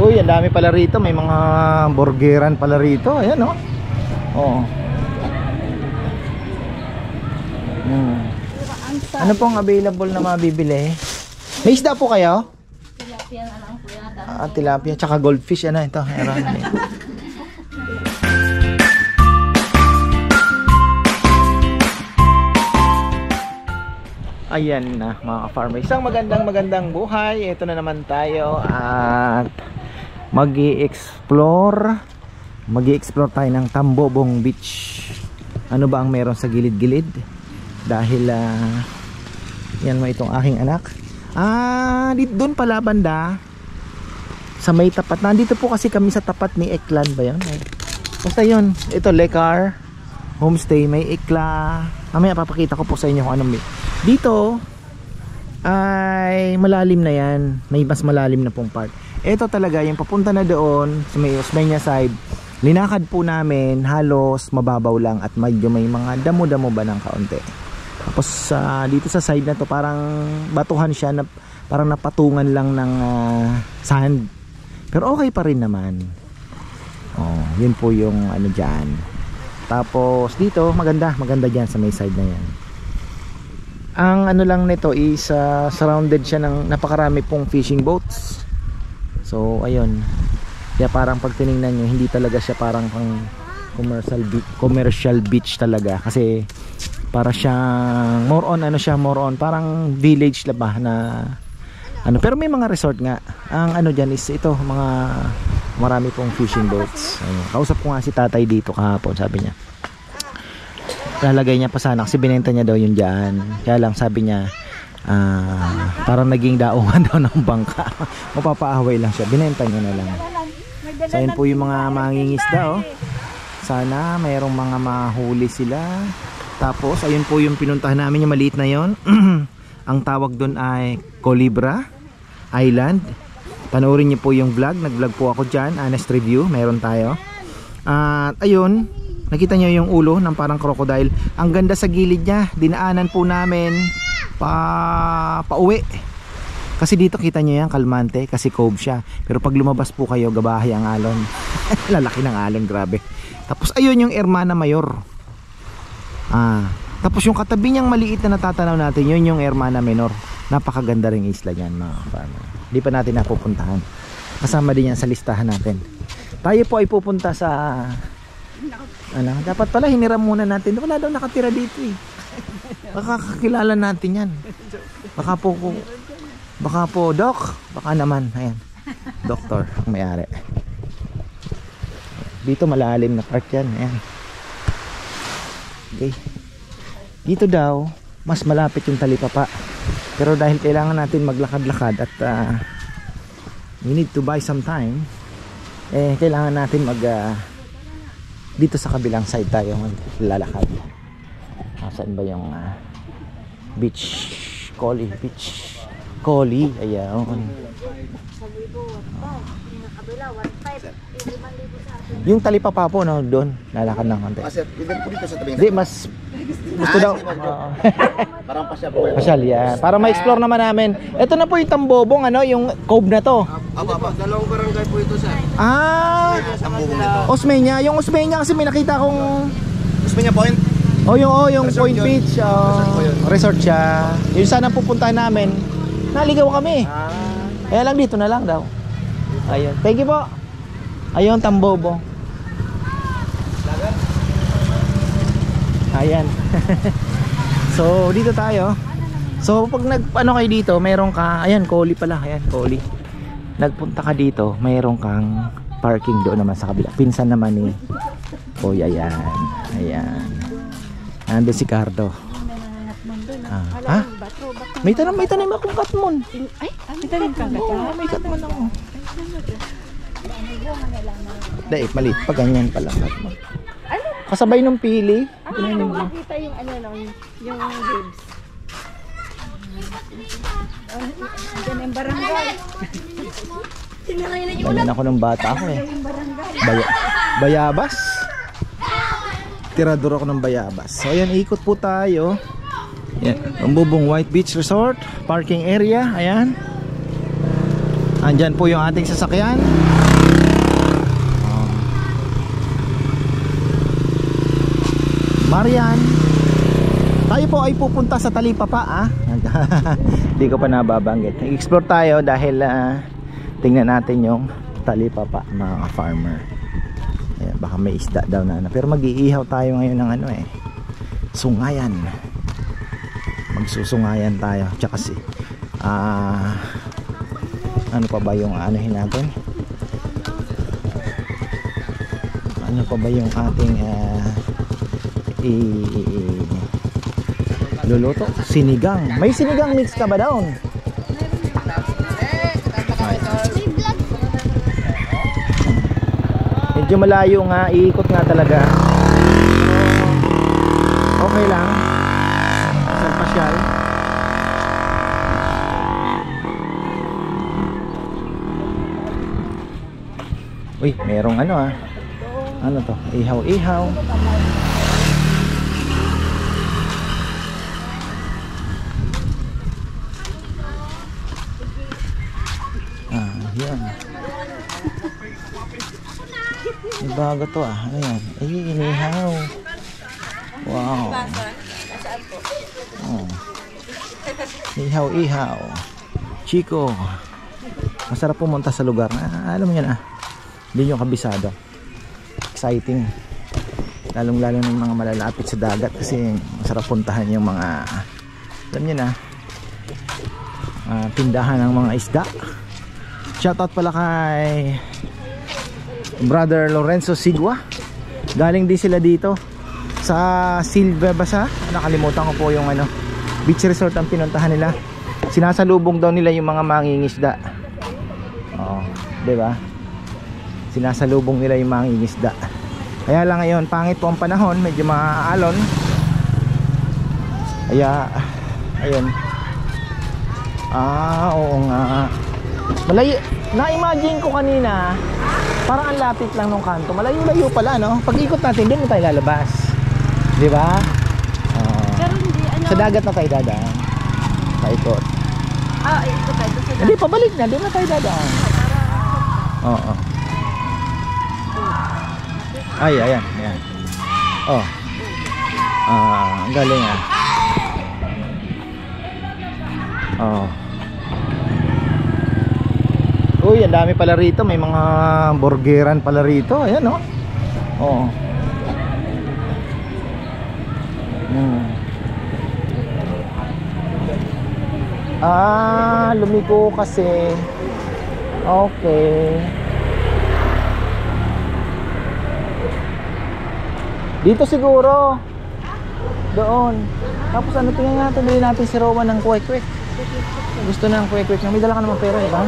Uy, ang dami pala rito. May mga burgeran pala rito. Ayan, oh. Oo. Ano pong available na mabibili? May isda po kayo? Tilapia na lang po yata. Tilapia, tsaka goldfish. Ano ito? Meron. Ayan na mga ka-farmer. Isang magandang buhay. Ito na naman tayo at mag-i-explore tayo ng Tambobong Beach. Ano ba ang meron sa gilid-gilid? Dahil yan mo itong aking anak. Doon pala banda sa may tapat. Nandito po kasi kami sa tapat ni Eklan ba yan? Basta yun. Ito Lekar Homestay. May Ekla. Mamaya papakita ko po sa inyo kung anong dito ay malalim na yan. May mas malalim na pong part. Ito talaga yung papunta na doon sa may Osmeña side. Linakad po namin halos mababaw lang at medyo may mga damo-damo ba ng kaunti. Tapos dito sa side na to parang batuhan siya na parang napatungan lang ng sand. Pero okay pa rin naman. Oh, yun po yung ano dyan. Tapos dito maganda dyan sa may side na yan. Ang ano lang nito is surrounded siya ng napakarami pong fishing boats. So ayun. Kaya parang pag tiningnan nyo, hindi talaga siya parang pang commercial beach talaga. Kasi para siyang more on parang village la ba na ano. Pero may mga resort nga. Ang ano dyan is ito, mga marami pong fishing boats. Ayun. Kausap ko nga si tatay dito kahapon, sabi niya lalagay niya pa sana kasi binenta niya daw yun dyan. Kaya lang sabi niya parang naging daungan daw ng bangka. Mapapaaway lang siya, binenta niya na lang. So yun po yung mga mangingisda, oh. Sana mayroong mga mahuli sila. Tapos ayun po yung pinuntahan namin, yung maliit na yon. Ang tawag doon ay Colibra Island. Panoorin niyo po yung vlog. Nag-vlog po ako dyan, honest review, meron tayo. At ayun, nakita nyo yung ulo ng parang crocodile. Ang ganda sa gilid niya. Dinaanan po namin pauwi. Kasi dito kita nyo yan, kalmante. Kasi cove siya. Pero pag lumabas po kayo, gabahay ang alon. Lalaki ng alon, grabe. Tapos ayun yung Hermana Mayor. Tapos yung katabi niyang maliit na natatanaw natin, yun yung Hermana Menor. Napakaganda ring isla yan, mga farmer. Di pa natin napupuntahan. Kasama din yan sa listahan natin. Tayo po ay pupunta sa dapat pala hiniram muna natin. Wala daw nakatira dito eh. Baka kakilala natin yan. Baka po Doc. Baka naman. Ayan. Doktor ang may-ari. Dito malalim na part yan. Ayan. Okay. Dito daw mas malapit yung talipapa. Pero dahil kailangan natin maglakad-lakad at we need to buy some time, kailangan natin dito sa kabilang side tayo maglalakad. Saan ba yung beach? Collie. Ayan. Yung talipapa po, no, doon lalakad ng konti. Hindi, mas gusto daw. Parang pasyal yan. Para ma-explore naman namin. Ito na po yung Tambobong, ano, yung cove na to. Dalawang barangay po ito, sir. Tambobong ito. Osmeña. Yung Osmeña kasi may nakita kong Osmeña Point. Yung Resort Point yun. Beach. Resort siya. Yung sana pupuntahan namin. Naligaw kami. Kaya lang dito na lang daw. Ayun. Thank you po. Ayun, Tambobong. Ayan. So dito tayo. So pag nagano kayo dito, mayroon ka, ayan, Collie pala, ayan, Collie. Nagpunta ka dito, mayroon kang parking doon naman sa kabila. Pinsan naman ni Koy, ayan. Nandun si Cardo. May tanim akong katmon. Ay, may tanim kang katmon. May katmon ako. Dahil maliit pa, ganyan pala katmon. Kasabay nung pili. Makita yung yung ribs. Diyan yung barangay. Ganyan ako ng bata ako eh. Bayabas. Tirador ako ng bayabas. So ayan, ikot po tayo. Yan, Tambobong White Beach Resort, parking area. Ayan. Andyan po yung ating sasakyan. Marian, tayo po ay pupunta sa Talipapa Hindi ko pa nababanggit. Explore tayo dahil tingnan natin yung Talipapa mga farmer. Ayan, baka may isda daw na ano. Pero mag-iihaw tayo ngayon ng ano sungayan. Magsusungayan tayo. Tsaka ano pa ba yung anuhin natin? Ano pa ba yung ating luluto? Sinigang. May sinigang mix ka ba daw? Medyo malayo nga, iikot nga talaga. Okay lang. Isang pasyal. Uy, merong ano ano to? Ihaw-ihaw. Yan. Ibago to Ano yan? Ay, inihaw. Wow. Ihaw-ihaw. Chico. Masarap pumunta sa lugar. Alam niyo na. Hindi nyo kabisado. Exciting. Lalong-lalo ng mga malalapit sa dagat kasi masarap puntahan yung mga alam nyo na tindahan ng mga isda. Shoutout pala kay Brother Lorenzo Sigua. Galing din sila dito sa Silva Basa. Nakalimutan ko po yung beach resort ang pinuntahan nila. Sinasalubong daw nila yung mga mangingisda. Diba? Sinasalubong nila yung mangingisda. Kaya lang ngayon pangit po ang panahon, medyo maaalon. Kaya ayun. Oo nga. Malayo, na-imagine ko kanina parang ang lapit lang nung kanto. Malayo-layo pala Pag ikot natin doon tayo lalabas. Di ba? Pero hindi Sa dagat na tayo dadaan. Paikot. Ikot tayo sa dagat. Hindi, pabalik na. Doon na tayo dadaan. Oo. Ay, ayan. Ang galing Uy, ang dami pala rito. May mga burgeran pala rito. Ayan lumiko kasi. Okay. Dito siguro. Doon. Tapos tingnan natin, bilhin natin si Rowan ng kwek-kwek. Gusto na ng kwek-kwek. May dala ka naman pera, diba?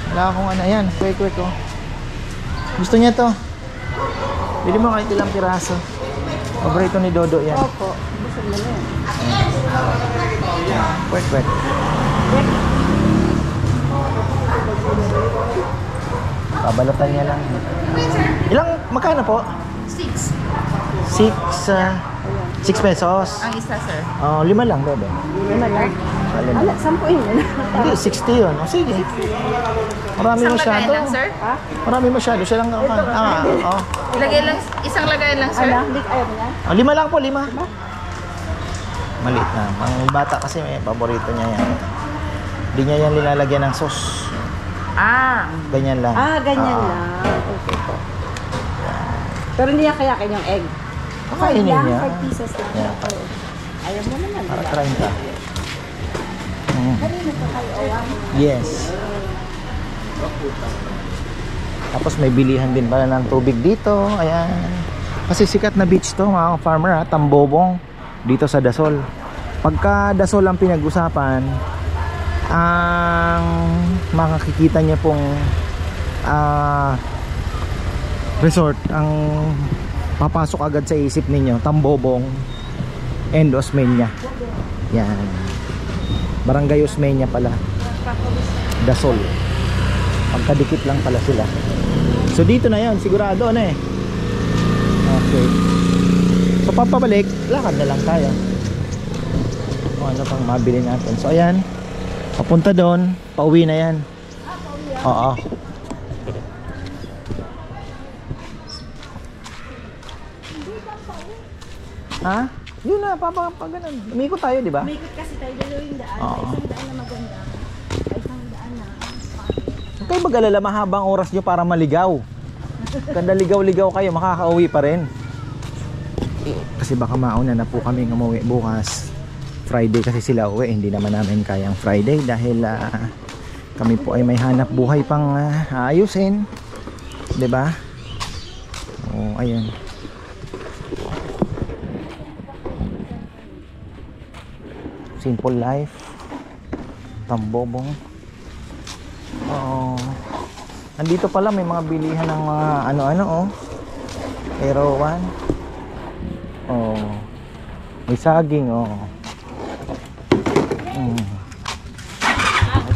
Wala akong yan, kwek-kwek Gusto niya to. Bili mo kahit ilang piraso. Paborito ni Dodo yan. Opo. Gusto mo na yan. Kwek-kwek. Pabalatan niya lang. Magkano po? 6 pesos. Ang isa, sir. 5 lang, bebe. 5 lang? 10 yun. Hindi, 60 yun. Sige. Marami masyado. Isang lagay lang, sir? Marami masyado. Siya lang. Ilagay lang, isang lagay lang, sir? Ayaw mo yan? 5 lang po, 5. Maliit na. Ang bata kasi may paborito niya yan. Hindi niya yan nilalagyan ng sauce. Ganyan lang. Ganyan lang. Okay po. Pero hindi niya kayakin yung egg. Kainin niya. 5 pieces lang. Yeah. Ayaw mo naman. Para try ka. Kanina pa kayo owan? Yes. Tapos may bilihan din pala ng tubig dito. Ayan. Kasi sikat na beach to mga farmer Tambobong. Dito sa Dasol. Pagka Dasol ang pinag-usapan, ang makikita niya pong resort ang papasok agad sa isip ninyo, Tambobong and Osmeña. Yan. Barangay Osmeña pala. Dasol. Pagkadikit lang pala sila. So dito na 'yon, sigurado Okay. So papabalik, lakad na lang tayo. Ano pang mabili natin. So ayan. Papunta doon, pauwi na 'yan. Oo. Ha? Yun na, ganun. Umikot tayo, di ba? Umikot kasi tayo dalawang daan. Oo. Isang daan na maganda. Isang daan na. Huwag kayo mag-alala, mahabang oras nyo para maligaw. Kanda ligaw-ligaw kayo, makakauwi pa rin. Kasi baka mauna na po kami umuwi bukas. Friday kasi sila uwi, hindi naman namin kayang Friday dahil kami po ay may hanap buhay pang ayusin, 'di ba? Oh, ayun. Simple life. Tambobong. Oh. Nandito pala may mga bilihan ng mga ano-ano oh. Aero 1. Oh. May saging oh.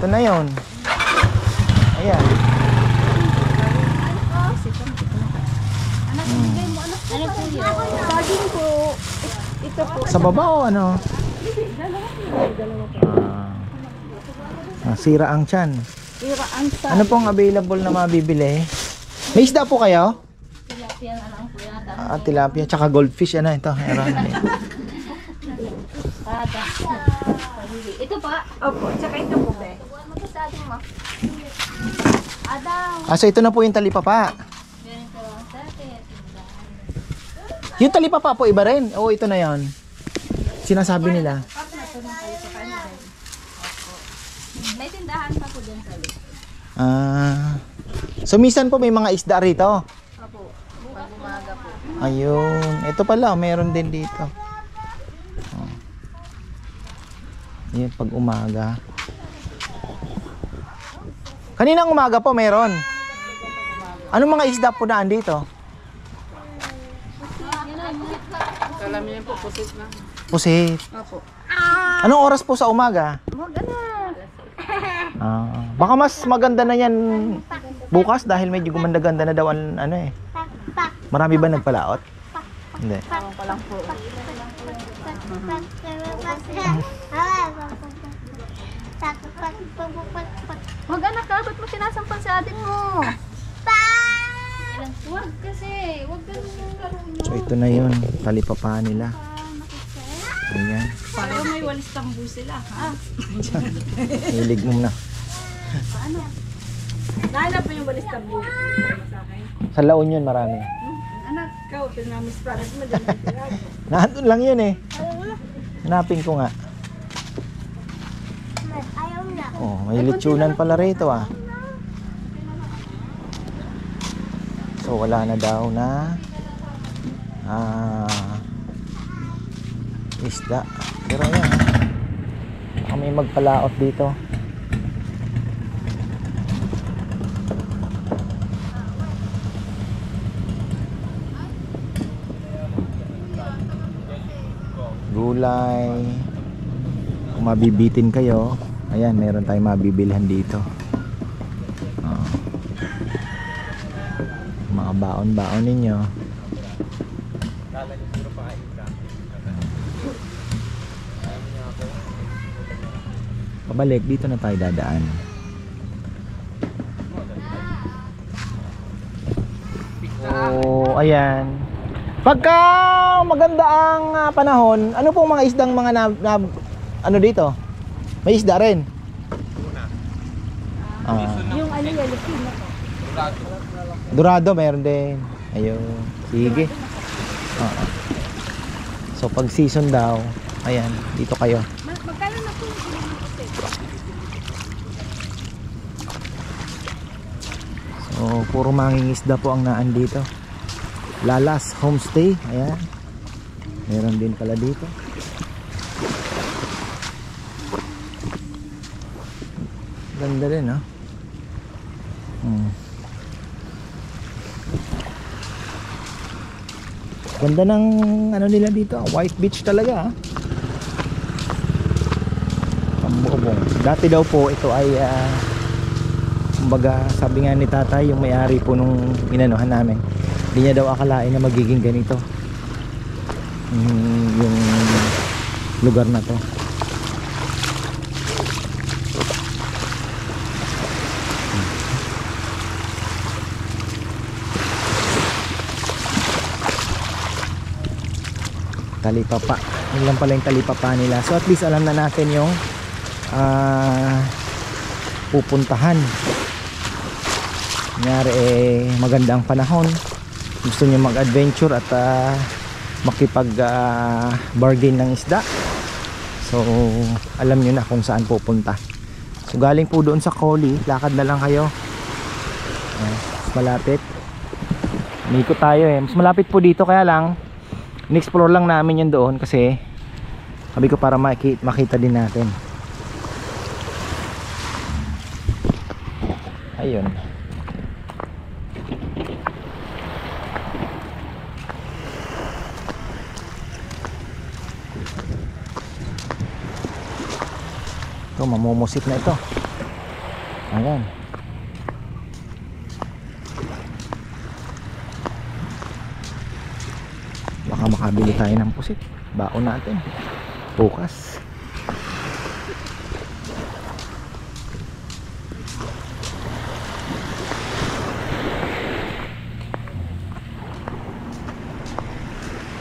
Ito na yun. Ayan. Ano po yun? Saging po. Ito po. Sa baba o ano? Sira ang tiyan. Sira ang saging. Ano pong available na mabibili? May isda po kayo? Tilapia na lang po yata. Tilapia. Tsaka goldfish. Ano ito? Meron. Ito pa? Opo. Tsaka ito po be. So ito na po yung talipapa. Yung talipapa po iba rin. O ito na yon. Sinasabi nila. May tindahan pa po dyan sa So minsan po may mga isda rito. Opo. Pag umaga po. Ayun. Ito pala, meron din dito. Yan, pag umaga. Kaninang umaga po meron. Anong mga isda po naan dito? Kalamin po, pusit na. Pusit. Opo. Anong oras po sa umaga? Magana. Baka mas maganda na yan bukas dahil medyo gumanda-ganda na daw ang ano eh. Marami ba nagpalaot? Hindi. Tawang pa lang po. Wag anak ka, ba't mo sinasampan sa atin mo? Wag kasi, wag ganun yung laro nyo. So ito na yun, talipapa nila. Ayan. Pero may walis tambu sila, ha? Hilig mo na. Paano? Nahanap mo yung walis tambu sa akin? Sa La Union marami. Anak, ikaw, pinamis para mo dyan. Nandun lang yun eh. Hanapin ko nga. Oh, may litsunan pala rito ah. So wala na daw na isda. Pero ayan, baka may magpalaot dito. Gulay. Kung mabibitin kayo, ayan, meron tayong mabibilhan dito. Mga baon-baon ninyo. Pabalik, dito na tayo dadaan. So, ayan. Pagka maganda ang panahon, ano pong mga isdang mga ano dito? May isda rin. Yung ano yan, lupin na po. Dorado meron din. Ayun. Sige. So pag season daw, ayan, dito kayo. Magkano na po yung So puro mangingisda po ang naan dito. Lalas Homestay, ayan. Meron din pala dito. Ganda rin, no? Ganda ng ano nila dito, white beach talaga, ah. Tambobong. Dati daw po ito ay kumbaga sabi nga ni tatay, yung may-ari po nung inanuhan namin, hindi niya daw akalain na magiging ganito yung lugar na to. talipapa. Yun lang pala yung talipapa nila. So at least alam na natin yung pupuntahan. Kunyari magandang panahon, gusto nyo mag-adventure at makipag bargain ng isda, so alam nyo na kung saan pupunta. So galing po doon sa Collie, lakad na lang kayo. Mas malapit. Umikot tayo mas malapit po dito, kaya lang in-explore lang namin yun doon kasi sabi ko para makita din natin. Ayun. Ito, mamumusit na ito. Ayan. Baka makabili tayo ng pusit. Baon natin. Bukas.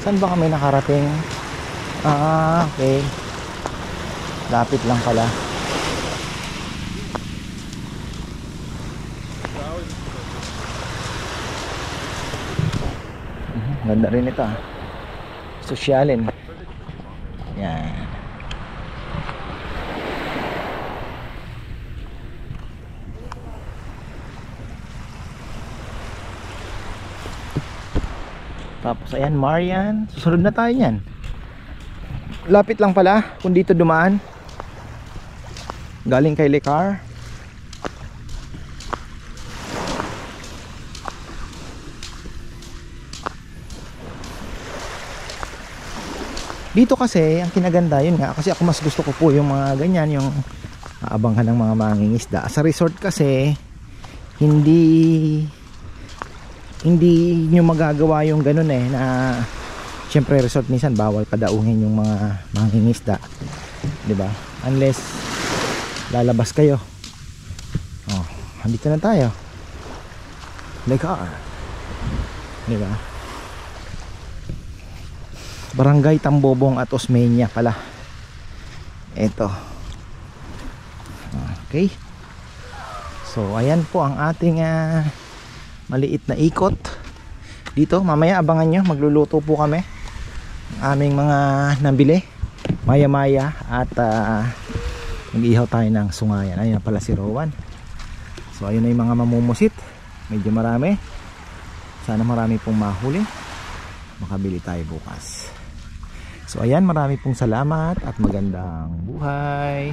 Saan ba kami nakarating? Okay. Lapit lang pala. Ganda rin ito. Sosyalin. Yan. Tapos ayan, Marian. Susunod na tayo yan. Lapit lang pala kung dito dumaan. Galing kay Lecar. Dito kasi ang kinaganda, yun nga, kasi ako mas gusto ko po yung mga ganyan, yung aabanghan ng mga mangingisda. Sa resort kasi hindi nyo magagawa yung ganun na syempre resort minsan bawal padauhin yung mga mangingisda, di ba? Unless lalabas kayo. Andito na tayo. Lecar, di ba? Barangay Tambobong at Osmeña pala. Ito. Okay. So ayan po ang ating maliit na ikot dito. Mamaya abangan nyo, magluluto po kami ang aming mga nabili maya maya at mag-ihaw tayo ng sungayan. Ayun pala si Rowan. So ayun na yung mga mamumusit. Medyo marami. Sana marami pong mahuli, makabili tayo bukas. So ayan, marami pong salamat at magandang buhay.